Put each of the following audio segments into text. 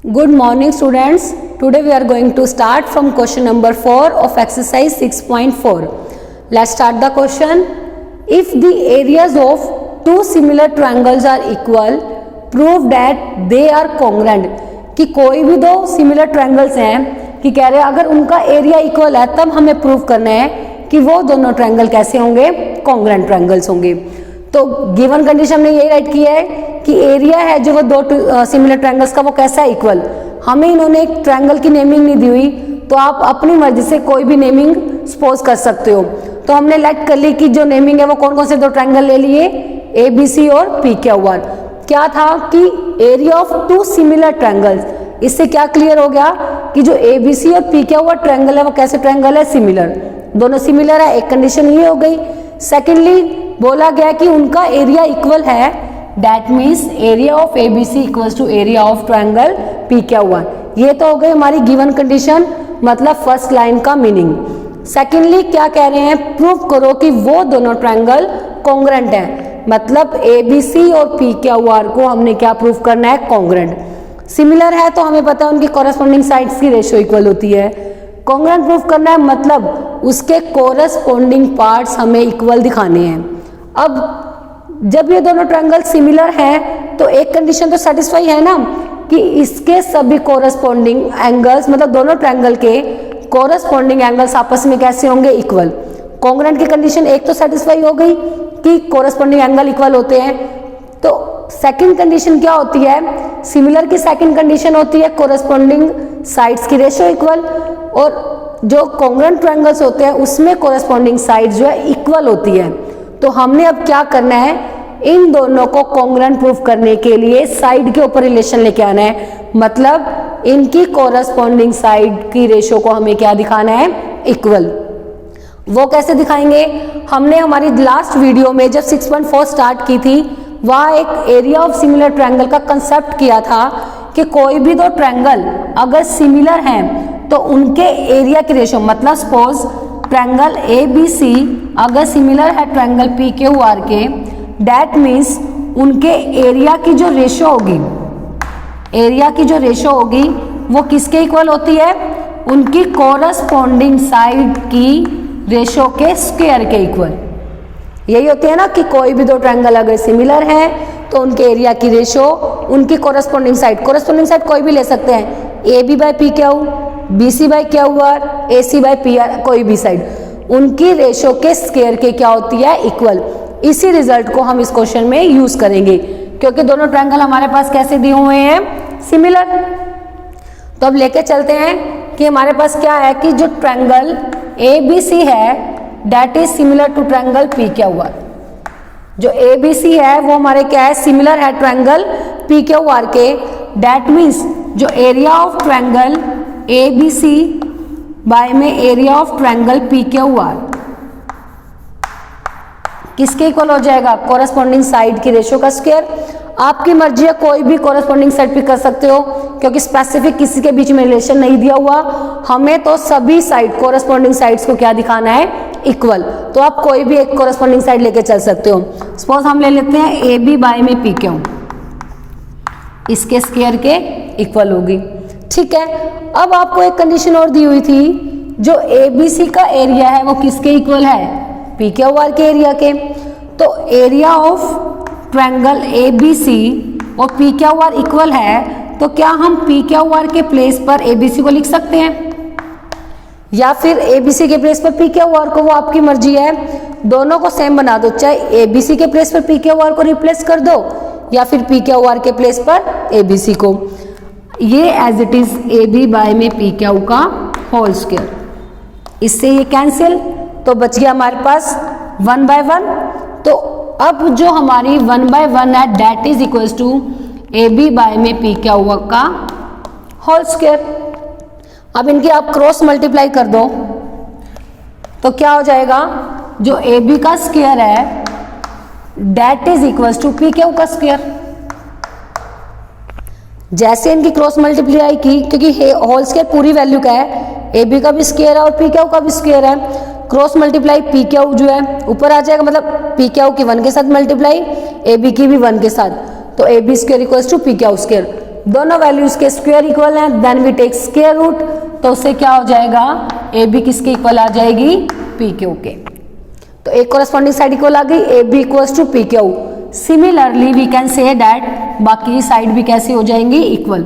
Good morning students. Today we are going to start from question number 4 of exercise 6.4. Let's start the question. If the areas of two similar triangles are equal, prove that they are congruent. कि कोई भी दो similar triangles हैं कि कह रहे हैं अगर उनका एरिया इक्वल है तब हमें प्रूव करना है कि वो दोनों ट्रायंगल कैसे होंगे, कॉन्ग्रुएंट ट्रायंगल्स होंगे। तो गिवन कंडीशन हमने यही राइट किया है कि एरिया है जो वो दो सिमिलर ट्रायंगल्स का वो कैसा है, इक्वल। हमें इन्होंने एक ट्रायंगल की नेमिंग नहीं दी हुई, तो आप अपनी मर्जी से कोई भी नेमिंग सपोज कर सकते हो। तो हमने लेट कर ली कि जो नेमिंग है वो कौन कौन से दो ट्रायंगल ले लिए, ए बी सी और पी क्यू आर। क्या था कि area of two similar triangles, इससे क्या क्लियर हो गया कि जो ए बी सी और पी क्यू आर ट्रायंगल है वो कैसे ट्रायंगल है, सिमिलर, दोनों सिमिलर है। एक कंडीशन ये हो गई। सेकेंडली बोला गया कि उनका एरिया इक्वल है, that means area of A B C equals to area of triangle P Q R. ये तो हो गई हमारी गिवन कंडीशन, मतलब फर्स्ट लाइन का मीनिंग। सेकेंडली क्या कह रहे हैं, प्रूव करो कि वो दोनों ट्रायंगल कॉन्ग्रुएंट है, मतलब ए बी सी और पी क्यू आर को हमने क्या प्रूव करना है, कॉन्ग्रुएंट। सिमिलर है तो हमें पता है उनकी कॉरेस्पॉन्डिंग साइड्स की रेशियो इक्वल होती है। कॉन्ग्रुएंट प्रूव करना है मतलब उसके कॉरेस्पॉन्डिंग पार्ट्स हमें इक्वल दिखाने हैं। अब जब ये दोनों ट्रायंगल सिमिलर हैं तो एक कंडीशन तो सेटिस्फाई है ना कि इसके सभी कॉरेस्पॉन्डिंग एंगल्स, मतलब दोनों ट्रायंगल के कॉरेस्पॉन्डिंग एंगल्स आपस में कैसे होंगे, इक्वल। कॉन्ग्रुएंट की कंडीशन एक तो सेटिस्फाई हो गई कि कॉरेस्पॉन्डिंग एंगल इक्वल होते हैं। तो सेकंड कंडीशन क्या होती है, सिमिलर की सेकंड कंडीशन होती है कॉरेस्पॉन्डिंग साइड्स की रेशियो इक्वल, और जो कॉन्ग्रुएंट ट्रायंगल्स होते हैं उसमें कॉरेस्पॉन्डिंग साइड्स जो है इक्वल होती है। तो हमने अब क्या करना है, इन दोनों को कॉन्ग्रुएंट प्रूफ करने के लिए साइड के ऊपर रिलेशन लेके आना है, मतलब इनकी कॉरेस्पॉन्डिंग साइड की रेशियो को हमें क्या दिखाना है, इक्वल। वो कैसे दिखाएंगे, हमने हमारी लास्ट वीडियो में जब 6.4 स्टार्ट की थी वहाँ एक एरिया ऑफ सिमिलर ट्रायंगल का कंसेप्ट किया था कि कोई भी दो ट्रायंगल अगर सिमिलर हैं तो उनके एरिया की रेशियो, मतलब suppose triangle A B C अगर सिमिलर है ट्रायंगल पी क्यू आर के, दैट मीन्स उनके एरिया की जो रेशियो होगी, एरिया की जो रेशियो होगी वो किसके इक्वल होती है, उनकी कॉरेस्पॉन्डिंग साइड की रेशियो के स्क्वायर के इक्वल। यही होती है ना कि कोई भी दो ट्रायंगल अगर सिमिलर हैं तो उनके एरिया की रेशियो उनकी कॉरेस्पॉन्डिंग साइड कोई भी ले सकते हैं, A B by P Q, B C by Q R, A C by P R, कोई भी साइड, उनकी रेशियो के स्क्वायर के क्या होती है, इक्वल। इसी रिजल्ट को हम इस क्वेश्चन में यूज करेंगे क्योंकि दोनों ट्रायंगल हमारे पास कैसे दिए हुए हैं, सिमिलर। तो अब लेके चलते हैं कि हमारे पास क्या है कि जो ट्रायंगल ए बी सी है that is similar to triangle P Q R. जो ए बी सी है वो हमारे क्या है, सिमिलर है ट्रायंगल पी क्यू आर के। दैट मीन्स जो area of triangle A B C by में area of triangle P Q R किसके इक्वल हो जाएगा, कॉरेस्पॉन्डिंग साइड की रेशियो का स्क्वायर। आपकी मर्जी है, कोई भी कॉरेस्पॉन्डिंग साइड पिक कर सकते हो क्योंकि स्पेसिफिक किसी के बीच में रिलेशन नहीं दिया हुआ, हमें तो सभी साइड कॉरेस्पॉन्डिंग साइड्स को क्या दिखाना है, इक्वल। तो आप कोई भी एक कॉरेस्पॉन्डिंग साइड लेके चल सकते हो। सपोज हम ले लेते हैं ए बी बाय में पी क्यू, इसके स्क्वायर के इक्वल होगी, ठीक है। अब आपको एक कंडीशन और दी हुई थी, जो ए बी सी का एरिया है वो किसके इक्वल है, पी क्यू आर के एरिया के। तो area of triangle A B C और पी क्यू आर इक्वल है, तो क्या हम पी क्यू आर के प्लेस पर ए बी सी को लिख सकते हैं या फिर ए बी सी के प्लेस पर पी क्यू आर को, वो आपकी मर्जी है। दोनों को सेम बना दो, चाहे ए बी सी के प्लेस पर पी क्यू आर को रिप्लेस कर दो या फिर पी क्यू आर के प्लेस पर ए बी सी को। ये as it is A B by में पी क्यू का होल स्क्वायर, इससे ये कैंसिल, तो बच गया हमारे पास 1 बाय 1। तो अब जो हमारी 1 बाय 1 है that is equals to A B by में पी क्यू का होल स्क्वायर। अब इनकी आप क्रॉस मल्टीप्लाई कर दो तो क्या हो जाएगा, जो ए बी का स्क्वायर है that is equals to P Q का स्क्वायर। जैसे इनकी क्रॉस मल्टीप्लाई की, क्योंकि होल स्क्वायर पूरी वैल्यू का है, ए बी का भी स्क्वायर है और पी क्यू का भी स्क्वायर है, क्रॉस मल्टीप्लाई पी क्यू जो है ऊपर आ जाएगा, मतलब पी क्यू की 1 के साथ मल्टीप्लाई ए बी की भी 1 के साथ, तो A B square equals to P Q square. दोनों वैल्यूज के स्क्वायर इक्वल हैं, then we take square root, तो उससे क्या हो जाएगा, ए बी किसके इक्वल आ जाएगी, पी क्यू के। तो एक कोरस्पॉन्डिंग साइड इक्वल आ गई, A B equals to P Q. Similarly we can say that बाकी की साइड भी कैसी हो जाएंगी, इक्वल।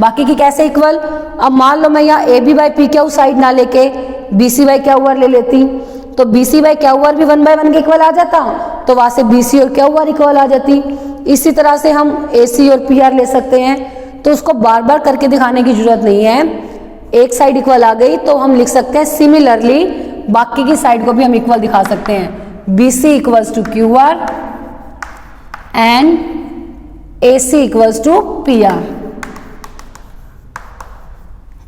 बाकी की कैसे इक्वल, अब मान लो मैं यहाँ A B by P Q side ना लेके B C by Q R ले लेती, तो B C by Q R भी 1/1 के इक्वल आ जाता, तो वहां से बी सी और क्यू आर इक्वल आ जाती। इसी तरह से हम ए सी और पी आर ले सकते हैं, तो उसको बार बार करके दिखाने की जरूरत नहीं है, एक साइड इक्वल आ गई तो हम लिख सकते हैं सिमिलरली बाकी की साइड को भी हम इक्वल दिखा सकते हैं, B C equals to Q R and A C equals to P R.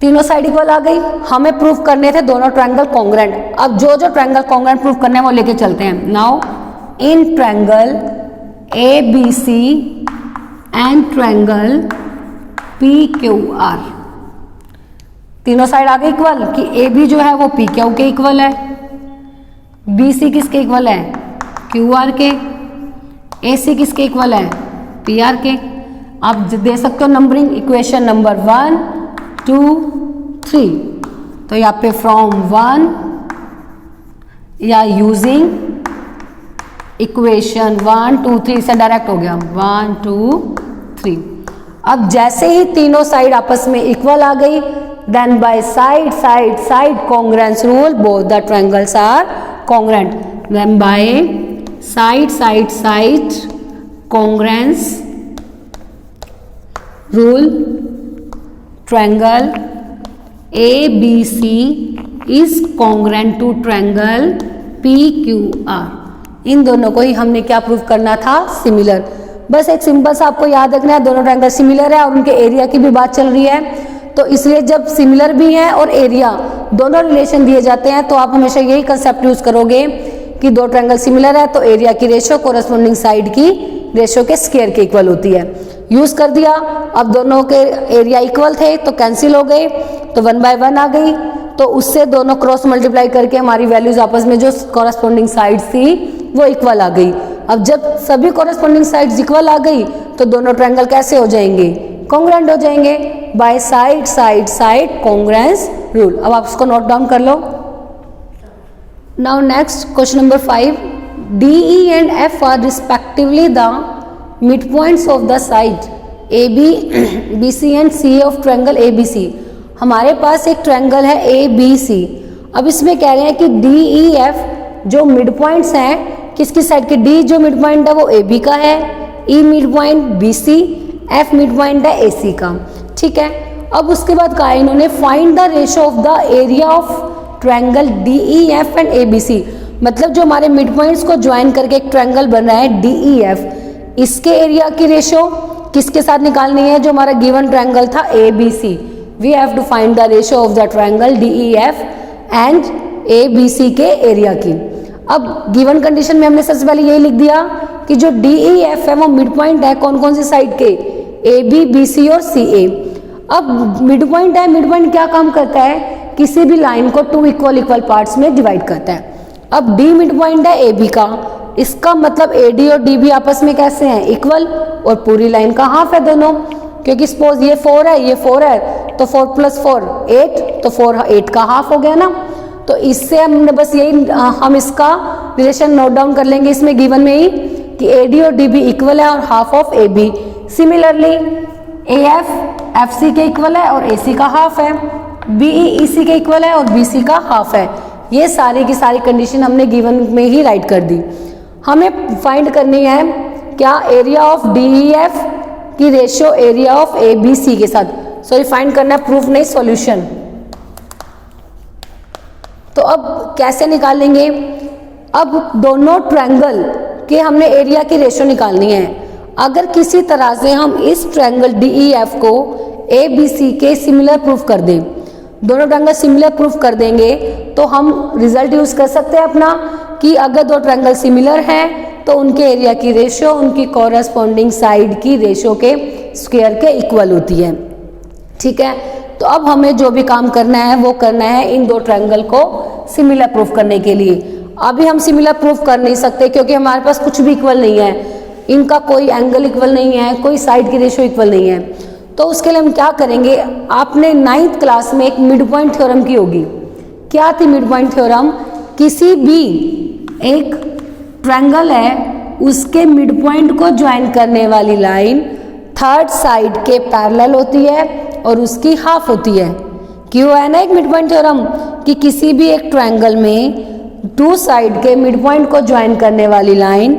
तीनों साइड इक्वल आ गई। हमें प्रूफ करने थे दोनों ट्रायंगल कॉन्ग्रेंट। अब जो जो ट्रायंगल कॉन्ग्रेंट प्रूफ करने हैं वो लेके चलते हैं। Now in triangle A B C and triangle P Q R, तीनों साइड आ गई इक्वल कि ए बी जो है वो पी क्यू के इक्वल है, बी सी किसके इक्वल है, क्यू आर के, ए सी किसके इक्वल है, पी आर के। आप दे सकते हो नंबरिंग, इक्वेशन नंबर 1 2 3, तो यहाँ पे फ्रॉम 1 या यूजिंग इक्वेशन 1 2 3 से डायरेक्ट हो गया 1 2 3। अब जैसे ही तीनों साइड आपस में इक्वल आ गई, then by side side side congruence rule both the triangles are congruent, then by side side side congruence rule triangle A B C is congruent to triangle P Q R. इन दोनों को ही हमने क्या prove करना था, similar. बस एक simple सा आपको याद रखना है, दोनों ट्रायंगल सिमिलर है और उनके एरिया की भी बात चल रही है, तो इसलिए जब सिमिलर भी है और एरिया दोनों रिलेशन दिए जाते हैं तो आप हमेशा यही कंसेप्ट यूज करोगे कि दो ट्रायंगल सिमिलर है तो एरिया की रेशो कोरस्पॉन्डिंग साइड की रेशो के स्क्वायर के इक्वल होती है। यूज कर दिया। अब दोनों के एरिया इक्वल थे तो कैंसिल हो गए, तो 1/1 आ गई, तो उससे दोनों क्रॉस मल्टीप्लाई करके हमारी वैल्यूज आपस में जो कोरस्पॉन्डिंग साइड्स थी वो इक्वल आ गई। अब जब सभी कोरस्पॉन्डिंग साइड्स इक्वल आ गई तो दोनों ट्रायंगल कैसे हो जाएंगे, कॉन्ग्रेंट हो जाएंगे by side side side congruence rule. अब आप इसको नोट डाउन कर लो। Now next question number 5, DE and F are respectively the midpoints of the side AB, BC and CA of triangle ABC। हमारे पास एक ट्रायंगल है ABC। अब इसमें कह रहे हैं कि DEF जो मिड पॉइंट्स हैं, किसकी साइड के, D जो मिड पॉइंट है वो AB का है, E mid point BC, F mid point है AC का। ठीक है। अब उसके बाद कहा इन्होंने find the ratio of the area of triangle DEF and ABC। मतलब जो हमारे मिड पॉइंट्स को ज्वाइन करके एक ट्रायंगल बन रहा है DEF, इसके एरिया की रेशो किसके साथ निकालनी है, जो हमारा गिवन ट्रायंगल था ABC। We have to find the ratio of the triangle DEF and ABC के एरिया की। अब गिवन कंडीशन में हमने सबसे पहले यही लिख दिया कि जो DEF है वो मिड पॉइंट है कौन कौन सी साइड के, AB, BC और CA। अब मिड पॉइंट है, मिड पॉइंट क्या काम करता है, किसी भी लाइन को 2 इक्वल पार्ट्स में डिवाइड करता है। अब D मिड पॉइंट है AB का, इसका मतलब AD और DB आपस में कैसे हैं, इक्वल, और पूरी लाइन का हाफ है दोनों, क्योंकि सपोज ये 4 है ये 4 है, तो 4 + 4 8, तो 4 8 का हाफ हो गया ना। तो इससे हमने बस यही हम इसका रिलेशन नोट डाउन कर लेंगे इसमें गिवन में ही कि AD और DB इक्वल है और half of AB। Similarly AF FC के इक्वल है और AC का हाफ है, BE EC के इक्वल है और BC का हाफ है। ये सारी की सारी कंडीशन हमने गिवन में ही राइट कर दी। हमें फाइंड करनी है क्या, एरिया ऑफ DEF की रेशियो एरिया ऑफ ABC के साथ, सॉरी फाइंड करना है, प्रूफ नहीं सॉल्यूशन। तो अब कैसे निकालेंगे, अब दोनों ट्रायंगल के हमने एरिया की रेशियो निकालनी है। अगर किसी तरह से हम इस ट्रायंगल DEF को ABC के सिमिलर प्रूफ कर दें, दोनों ट्रायंगल सिमिलर प्रूफ कर देंगे, तो हम रिजल्ट यूज कर सकते हैं अपना कि अगर दो ट्रायंगल सिमिलर हैं तो उनके एरिया की रेशियो उनकी कॉरस्पॉन्डिंग साइड की रेशियो के स्क्वायर के इक्वल होती है। ठीक है। तो अब हमें जो भी काम करना है वो करना है इन दो ट्रायंगल को सिमिलर प्रूफ करने के लिए। अभी हम सिमिलर प्रूफ कर नहीं सकते क्योंकि हमारे पास कुछ भी इक्वल नहीं है, इनका कोई एंगल इक्वल नहीं है, कोई साइड की रेशियो इक्वल नहीं है। तो उसके लिए हम क्या करेंगे, आपने 9th क्लास में एक मिड पॉइंट थ्योरम की होगी। क्या थी मिड पॉइंट थ्योरम? किसी भी एक ट्रायंगल है उसके मिड पॉइंट को ज्वाइन करने वाली लाइन थर्ड साइड के पैरेलल होती है और उसकी हाफ होती है। क्यों है ना एक मिड पॉइंट थ्योरम कि किसी भी एक ट्रायंगल में टू साइड के मिड पॉइंट को ज्वाइन करने वाली लाइन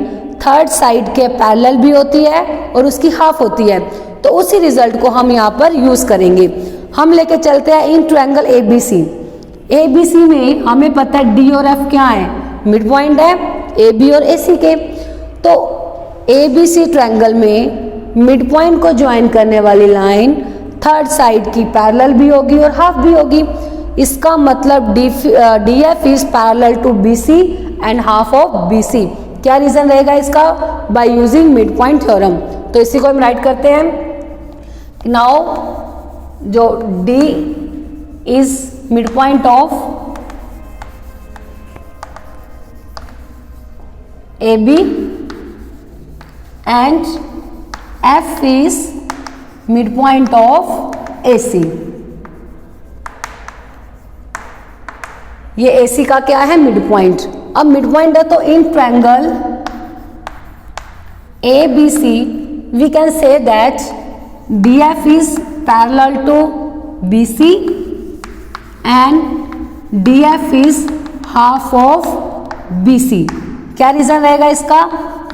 थर्ड साइड के पैरेलल भी होती है और उसकी हाफ होती है। तो उसी रिजल्ट को हम यहाँ पर यूज करेंगे। हम लेके चलते हैं इन ट्रायंगल ABC। ABC में हमें पता है D और F क्या है, मिड पॉइंट है AB और AC के। तो ABC ट्रायंगल में मिड पॉइंट को ज्वाइन करने वाली लाइन थर्ड साइड की पैरेलल भी होगी और हाफ भी होगी। इसका मतलब DF is parallel to BC and half of BC। क्या रीजन रहेगा इसका? By using mid point theorem. तो इसी को हम राइट करते हैं। नाउ जो D is mid point of AB and F is mid point of AC। ये AC का क्या है? Mid point. अब मिड पॉइंट है तो in triangle ABC we can say that DF is parallel to BC and DF is half of BC। क्या reason रहेगा इसका?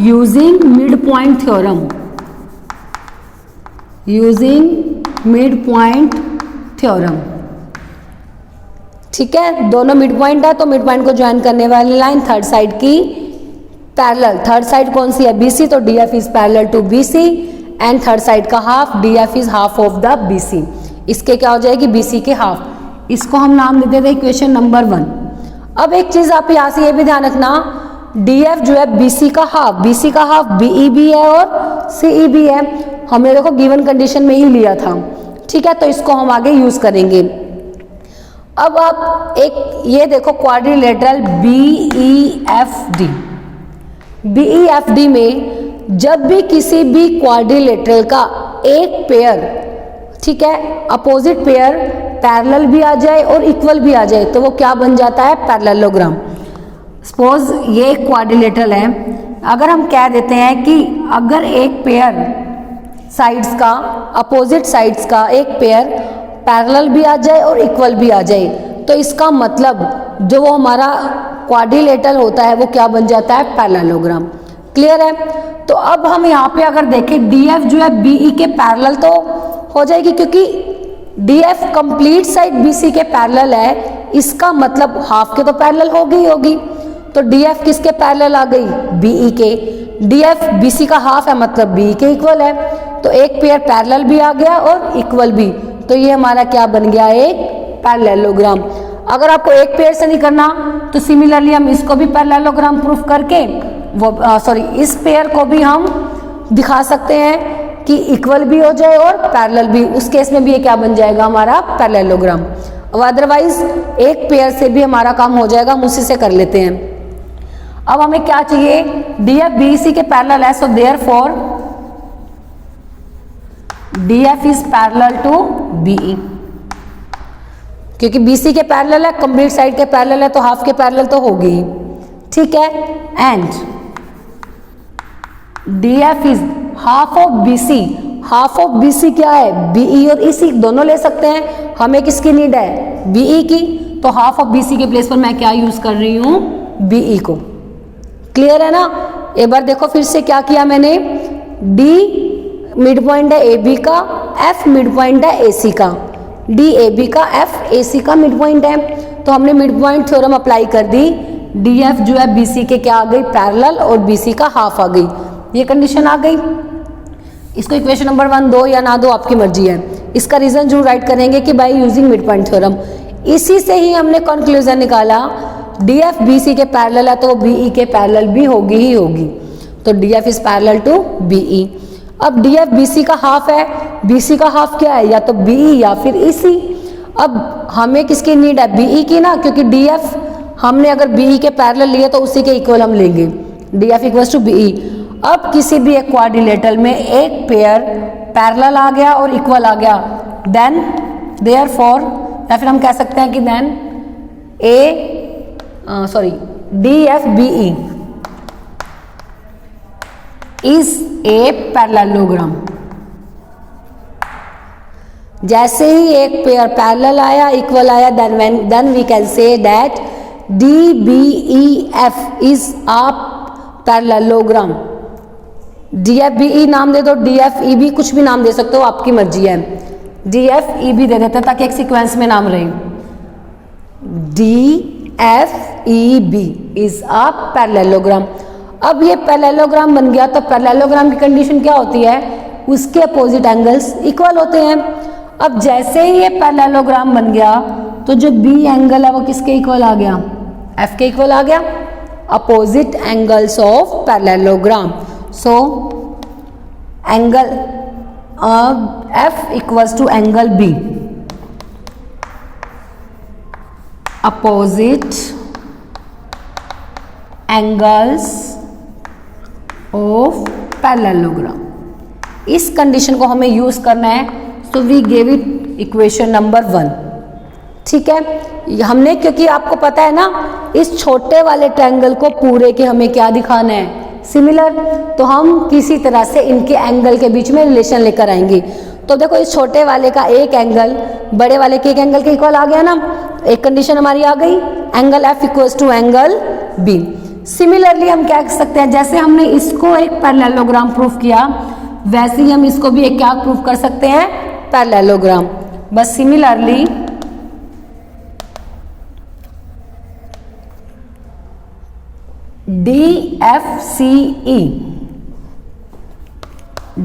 Using mid point theorem. Using mid point theorem. ठीक है, दोनों mid point है तो मिड पॉइंट को join करने वाली लाइन थर्ड साइड की पैरेलल। थर्ड साइड कौन सी है? BC। तो DF is parallel to BC and third side का half DF is half of the BC। इसके क्या हो जाएगी? BC के हाफ। इसको हम नाम दे देते हैं इक्वेशन नंबर 1। अब एक चीज आप यहाँ से ये भी ध्यान रखना, DF जो है BC का हाफ, BC का हाफ BE भी है और CE भी है। हमने देखो गिवन कंडीशन में ही लिया था। ठीक है, तो इसको हम आगे यूज करेंगे। अब आप एक ये देखो क्वाड्रिलेटरल BEFD। BEFD में जब भी किसी भी क्वाड्रिलेटरल का एक पेयर, ठीक है, अपोजिट पेयर पैरेलल भी आ जाए और इक्वल भी आ जाए तो वो क्या बन जाता है? पैरेललोग्राम। सपोज ये क्वाड्रिलेटरल है, अगर हम कह देते हैं कि अगर एक पेयर साइड्स का, अपोजिट साइड्स का एक पेयर पैरेलल भी आ जाए और इक्वल भी आ जाए तो इसका मतलब जो वो हमारा क्वाड्रिलेटरल होता है वो क्या बन जाता है? पैरेललोग्राम। क्लियर है? तो अब हम यहाँ पे अगर देखें DF जो है BE के पैरेलल तो हो जाएगी, क्योंकि DF कंप्लीट साइड BC के पैरेलल है, इसका मतलब हाफ के तो पैरेलल होगी ही होगी। तो DF किसके पैरेलल आ गई? BE के। DF BC का हाफ है मतलब BE के इक्वल है, तो एक पेयर पैरेलल भी आ गया और इक्वल भी। तो ये हमारा क्या बन गया? एक पैरेललोग्राम। अगर आपको एक पेयर से नहीं करना तो सिमिलरली हम इसको भी पैरेललोग्राम प्रूफ करके वो इस पेयर को भी हम दिखा सकते हैं कि इक्वल भी हो जाए और पैरेलल भी। उस केस में भी ये क्या बन जाएगा? हमारा पैरेललोग्राम। और अदरवाइज एक पेयर से भी हमारा काम हो जाएगा, हम उसी से कर लेते हैं। अब हमें क्या चाहिए? DF BC के पैरेलल है, so therefore DF is parallel to BE। क्योंकि BC के पैरेलल है, कंप्लीट साइड के पैरेलल है तो हाफ के पैरेलल तो होगी। ठीक है, and DF is half of BC। Half of BC क्या है? BE और EC दोनों ले सकते हैं। हमें किसकी नीड है? BE की। तो हाफ ऑफ BC के प्लेस पर मैं क्या यूज कर रही हूँ? BE को। क्लियर है ना? एक बार देखो फिर से क्या किया मैंने। D मिड पॉइंट है AB का, F मिड पॉइंट है AC का। D AB का, F AC का मिड पॉइंट है, तो हमने मिड पॉइंट थ्योरम अप्लाई कर दी। DF जो है BC के क्या आ गई? पैरेलल, और BC का हाफ आ गई। ये कंडीशन आ गई। इसको इक्वेशन नंबर 1 दो या ना दो आपकी मर्जी है। इसका रीजन जरूर राइट करेंगे कि bye using mid point theorem. इसी से ही हमने कंक्लूजन निकाला DF BC के पैरेलल है तो BE के पैरेलल भी होगी ही होगी। तो DF is parallel to BE। अब DF BC का हाफ है, BC का हाफ क्या है? या तो BE या फिर EC। अब हमें किसकी नीड है? BE की ना, क्योंकि DF हमने अगर BE के पैरेलल लिए तो उसी के इक्वल हम लेंगे। DF equals to BE। अब किसी भी एक क्वाड्रिलेटरल में एक पेयर पैरेलल आ गया और इक्वल आ गया, देन देयरफॉर, या फिर हम कह सकते हैं कि then DFBE is a parallelogram. जैसे ही एक पेयर पैरेलल आया, इक्वल आया, then we can say that DBEF is a parallelogram. DFBE नाम दे दो, DFEB कुछ भी नाम दे सकते हो, आपकी मर्जी है। DFEB दे देते हैं ताकि एक सीक्वेंस में नाम रहे। DFEB is a parallelogram. अब ये पैरेललोग्राम बन गया तो पैरेललोग्राम की कंडीशन क्या होती है, उसके अपोजिट एंगल्स इक्वल होते हैं। अब जैसे ही ये पैरेललोग्राम बन गया तो जो B एंगल है वो किसके इक्वल आ गया, F के इक्वल आ गया, opposite angles of parallelogram. So angle F equals to angle B, opposite angles of parallelogram. इस कंडीशन को हमें यूज करना है, so we give it equation number 1। ठीक है, हमने, क्योंकि आपको पता है ना इस छोटे वाले ट्रायंगल को पूरे के हमें क्या दिखाना है, सिमिलर, तो हम किसी तरह से इनके एंगल के बीच में रिलेशन लेकर आएंगे। तो देखो इस छोटे वाले का एक एंगल बड़े वाले के एक एंगल के इक्वल आ गया ना, एक कंडीशन हमारी आ गई, angle F equals to angle B। Similarly हम क्या कर सकते हैं, जैसे हमने इसको एक पैरेललोग्राम प्रूफ किया वैसे ही हम इसको भी एक क्या प्रूफ कर सकते हैं, पैरेललोग्राम। बस similarly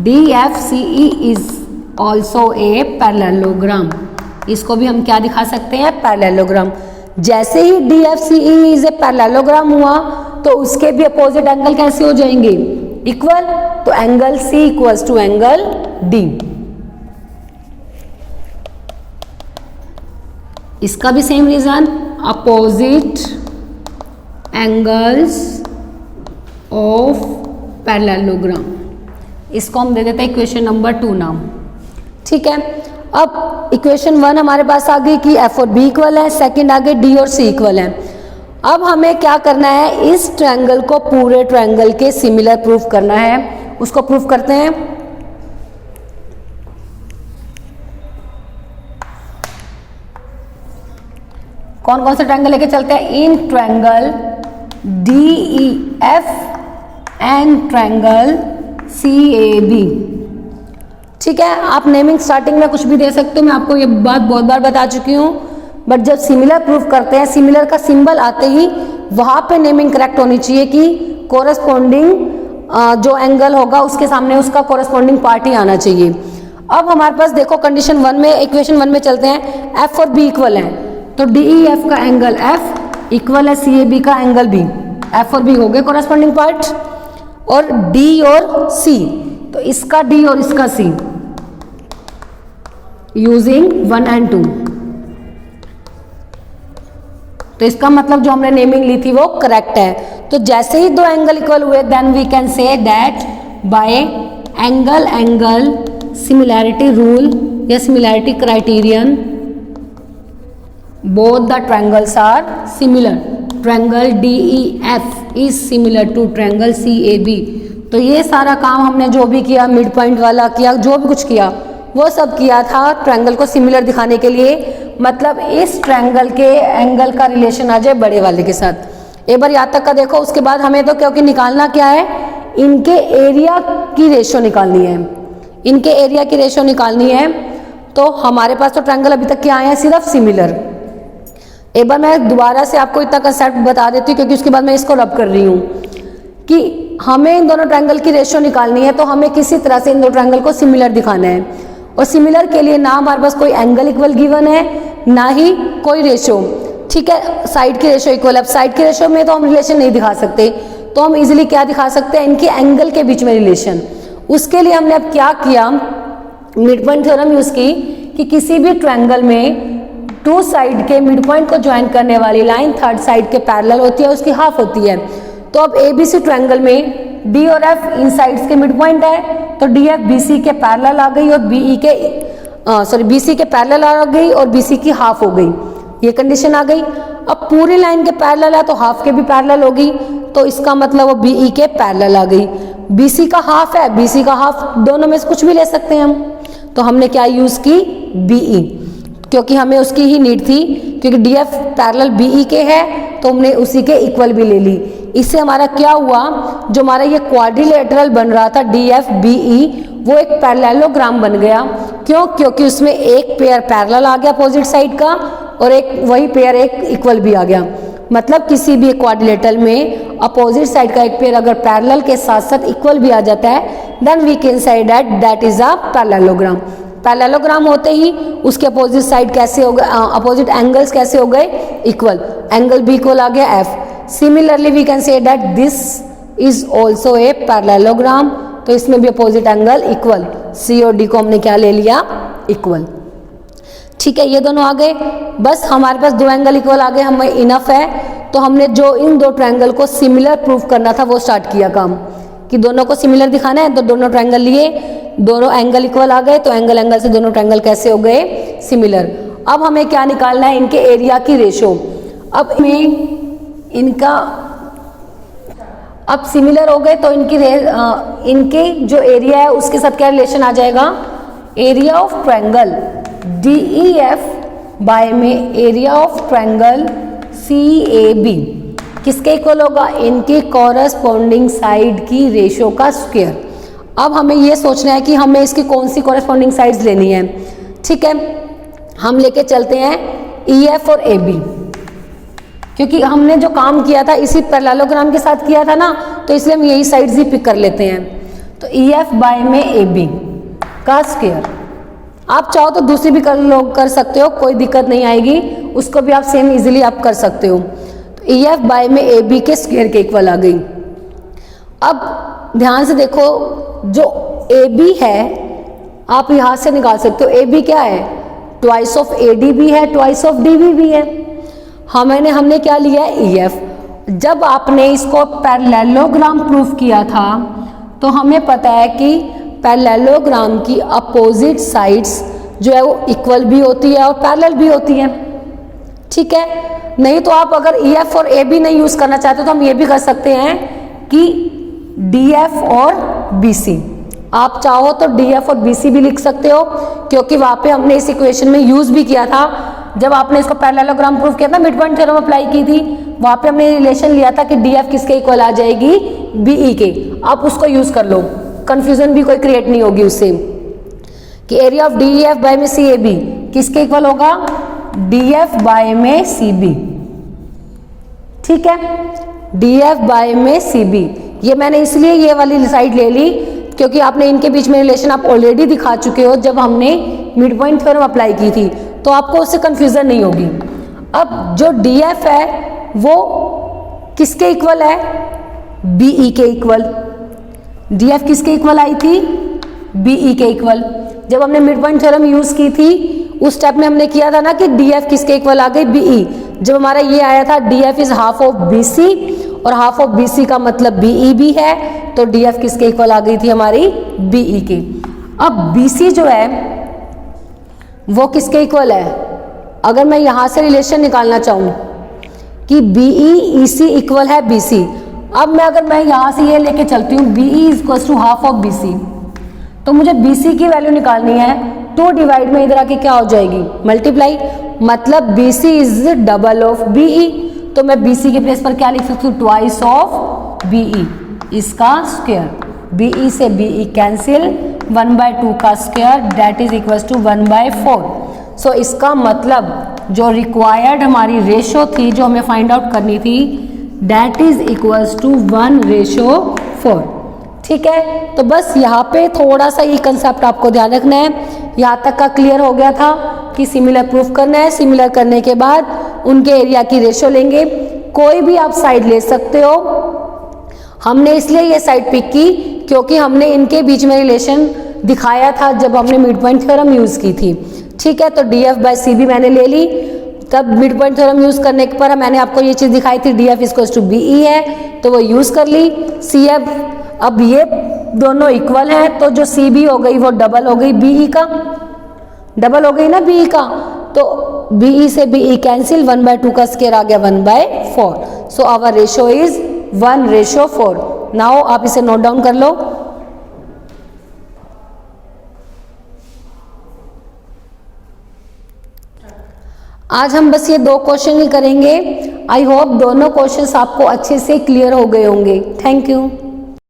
DFCE is also a parallelogram. इसको भी हम क्या दिखा सकते हैं, पैरेललोग्राम। जैसे ही DFCE इज ए पैरेललोग्राम हुआ तो उसके भी अपोजिट एंगल कैसे हो जाएंगे, इक्वल, तो angle C equals to angle D। इसका भी same reason, opposite angles of parallelogram. इसको हम दे देते हैं इक्वेशन नंबर 2 नाम। ठीक है, अब इक्वेशन 1 हमारे पास आ गई कि F और B इक्वल है, सेकंड आगे D और C इक्वल है। अब हमें क्या करना है, इस ट्रायंगल को पूरे ट्रायंगल के सिमिलर प्रूफ करना है। उसको प्रूफ करते हैं। कौन कौन से ट्रायंगल लेके चलते हैं, in triangle DEF and triangle CAB। ठीक है, आप नेमिंग स्टार्टिंग में कुछ भी दे सकते हो, मैं आपको ये बात बहुत बार बता चुकी हूँ। बट जब सिमिलर प्रूफ करते हैं, सिमिलर का सिंबल आते ही वहां पे नेमिंग करेक्ट होनी चाहिए कि कोरस्पॉन्डिंग जो एंगल होगा उसके सामने उसका कोरस्पॉन्डिंग पार्ट ही आना चाहिए। अब हमारे पास देखो कंडीशन 1 में, इक्वेशन 1 में चलते हैं, F और B इक्वल है तो DEF का एंगल F इक्वल है CAB का एंगल B। F और B हो गए कोरस्पॉन्डिंग पार्ट, और D और C, तो इसका D और इसका C यूजिंग 1 and 2। तो इसका मतलब जो हमने नेमिंग ली थी वो करेक्ट है। तो जैसे ही दो एंगल इक्वल हुए then we can say that by angle similarity rule या similarity criterion both the triangles are similar. Triangle DEF is similar to triangle CAB। तो ये सारा काम हमने जो भी किया, मिड पॉइंट वाला किया, जो भी कुछ किया वो सब किया था ट्रायंगल को सिमिलर दिखाने के लिए, मतलब इस ट्रायंगल के एंगल का रिलेशन आ जाए बड़े वाले के साथ। एक बार यहाँ तक का देखो, उसके बाद हमें तो क्योंकि निकालना क्या है, इनके एरिया की रेशो निकालनी है, इनके एरिया की रेशो निकालनी है। तो हमारे पास तो ट्रायंगल अभी तक क्या आए हैं, सिर्फ सिमिलर। एक बार मैं दोबारा से आपको इतना कंसेप्ट बता देती हूँ क्योंकि उसके बाद मैं इसको रब कर रही हूँ कि हमें इन दोनों ट्रायंगल की रेशो निकालनी है, तो हमें किसी तरह से इन दो ट्रायंगल को सिमिलर दिखाना है। और सिमिलर के लिए ना हमारे पास कोई एंगल इक्वल गिवन है, ना ही कोई रेशो। ठीक है, साइड की रेशो इक्वल। अब साइड की रेशो में तो हम रिलेशन नहीं दिखा सकते, तो हम इजीली क्या दिखा सकते हैं, इनके एंगल के बीच में रिलेशन। उसके लिए हमने अब क्या किया, मिड पॉइंट थ्योरम यूज की कि किसी भी ट्रायंगल में टू साइड के मिड पॉइंट को ज्वाइन करने वाली लाइन थर्ड साइड के पैरेलल होती है, उसकी हाफ होती है। तो अब ABC ट्रायंगल में D और F इन साइड्स के मिड पॉइंट है, तो डी एफ बी सी के पैरेलल आ गई और बी सी के पैरेलल आ गई और बी सी की हाफ हो गई, ये कंडीशन आ गई। अब पूरी लाइन के पैरेलल है तो हाफ के भी पैरेलल होगी, तो इसका मतलब वो बीई के पैरेलल आ गई। बीसी का हाफ है, बीसी का हाफ दोनों में से कुछ भी ले सकते हैं हम, तो हमने क्या यूज की, बीई, क्योंकि हमें उसकी ही नीड थी, क्योंकि डीएफ पैरेलल बीई के है तो हमने उसी के इक्वल भी ले ली। इससे हमारा क्या हुआ, जो हमारा ये क्वाड्रिलेटरल बन रहा था डीएफ बीई, वो एक पैरेललोग्राम बन गया। क्यों, क्योंकि उसमें एक पेयर पैरेलल आ गया अपोजिट साइड का और एक वही पेयर एक इक्वल भी आ गया। मतलब किसी भी क्वाड्रिलेटरल में अपोजिट साइड का एक पेयर अगर पैरेलल के साथ साथ इक्वल भी आ जाता है, then we can say that is a parallelogram. Parallelogram होते ही उसके अपोजिट साइड कैसे हो गए, अपोजिट एंगल्स कैसे हो गए, इक्वल, एंगल भी इक्वल आ गया F. Similarly we can say that this is also a parallelogram, तो इसमें भी अपोजिट एंगल इक्वल, सी और डी को हमने क्या ले लिया, इक्वल। ठीक है, ये दोनों आ गए, बस हमारे पास दो एंगल इक्वल आ गए, हमें इनफ है। तो हमने जो इन दो ट्रायंगल को सिमिलर प्रूफ करना था वो स्टार्ट किया काम, कि दोनों को सिमिलर दिखाना है, तो दोनों ट्रायंगल लिए, दोनों एंगल इक्वल आ गए, तो एंगल से दोनों ट्रायंगल कैसे हो गए, सिमिलर। अब हमें क्या निकालना है, इनके एरिया की रेशो। अब इनका अब सिमिलर हो गए तो इनके जो एरिया है उसके साथ क्या रिलेशन आ जाएगा, area of triangle DEF by में एरिया ऑफ ट्रायंगल CAB किसके इक्वल होगा, इनके कॉरस्पॉन्डिंग साइड की रेशो का स्क्वायर। अब हमें ये सोचना है कि हमें इसकी कौन सी कॉरस्पॉन्डिंग साइड्स लेनी है। ठीक है, हम लेके चलते हैं EF और AB, क्योंकि हमने जो काम किया था इसी पैरेललोग्राम के साथ किया था ना, तो इसलिए हम यही साइड्स ही पिक कर लेते हैं। तो EF बाय में AB का स्क्वायर, आप चाहो तो दूसरी भी कर सकते हो, कोई दिक्कत नहीं आएगी, उसको भी आप सेम इजीली आप कर सकते हो। तो EF बाय में AB के स्क्वायर के इक्वल आ गई। अब ध्यान से देखो, जो AB है आप यहां से निकाल सकते हो, AB क्या है, ट्वाइस ऑफ AD भी है, ट्वाइस ऑफ DB भी है। हमने क्या लिया है, EF। जब आपने इसको पैरेललोग्राम प्रूफ किया था तो हमें पता है कि पैरेललोग्राम की अपोजिट साइड्स जो है वो इक्वल भी होती है और पैरेलल भी होती है। ठीक है, नहीं तो आप अगर EF और AB नहीं यूज करना चाहते तो हम ये भी कर सकते हैं कि DF और BC, आप चाहो तो DF और BC भी लिख सकते हो, क्योंकि वहां पे हमने इस इक्वेशन में यूज भी किया था। जब आपने इसको पैरेललोग्राम प्रूफ किया था, मिड पॉइंट थ्योरम अप्लाई की थी, वहां पे हमने रिलेशन लिया था कि DF किसके इक्वल आ जाएगी, BE के। आप उसको यूज कर लो, कंफ्यूजन भी कोई क्रिएट नहीं होगी उससे, कि एरिया ऑफ DEF बाय में CAB किसके इक्वल होगा, DF बाय में CB। ठीक है, DF बाय में CB, ये मैंने इसलिए ये वाली साइड ले ली क्योंकि आपने इनके बीच में रिलेशन आप ऑलरेडी दिखा चुके हो जब हमने मिड पॉइंट थ्योरम अप्लाई की थी, तो आपको उससे कंफ्यूजन नहीं होगी। अब जो DF है वो किसके इक्वल है, BE के इक्वल। DF किसके इक्वल आई थी, BE के इक्वल। जब हमने मिड पॉइंट थ्योरम यूज की थी उस स्टेप में हमने किया था ना कि DF किसके इक्वल आ गई, BE। जब हमारा ये आया था DF is half of BC और हाफ ऑफ BC का मतलब BE भी है, तो DF किसके इक्वल आ गई थी हमारी, BE के। अब BC जो है वो किसके इक्वल है, अगर मैं यहां से रिलेशन निकालना चाहूं कि BE EC इक्वल है BC, अब अगर मैं यहां से ये लेके चलती हूँ BE is equal to half of BC, तो मुझे BC की वैल्यू निकालनी है, 2 डिवाइड में इधर आके क्या हो जाएगी, मल्टीप्लाई, मतलब BC is double of BE, तो मैं BC के प्लेस पर क्या लिख सकती हूँ, ट्वाइस ऑफ BE, इसका स्क्वायर। BE से BE कैंसिल, 1/2 का square that is equal to 1/4। सो इसका मतलब जो रिक्वायर्ड हमारी रेशो थी जो हमें फाइंड आउट करनी थी, दैट इज इक्वल्स टू 1:4। ठीक है, तो बस यहाँ पे थोड़ा सा ये कंसेप्ट आपको ध्यान रखना है। यहाँ तक का क्लियर हो गया था कि सिमिलर प्रूफ करना है, सिमिलर करने के बाद उनके एरिया की रेशो लेंगे, कोई भी आप साइड ले सकते हो। हमने इसलिए ये साइड पिक की क्योंकि हमने इनके बीच में रिलेशन दिखाया था जब हमने मिड पॉइंट थ्योरम यूज की थी। ठीक है, तो DF बाय CB मैंने ले ली, तब मिड पॉइंट थ्योरम यूज करने पर मैंने आपको ये चीज दिखाई थी DF इक्वल्स टू BE है, तो वो यूज कर ली। CF, अब ये दोनों इक्वल हैं तो जो सी बी हो गई वो डबल हो गई बीई का, डबल हो गई ना बीई का, तो बीई से बीई कैंसिल, 1/2 का स्क्वायर आ गया 1/4। So our ratio is 1:4। Now आप इसे नोट डाउन कर लो। आज हम बस ये 2 क्वेश्चन ही करेंगे। आई होप दोनों क्वेश्चंस आपको अच्छे से क्लियर हो गए होंगे। Thank you.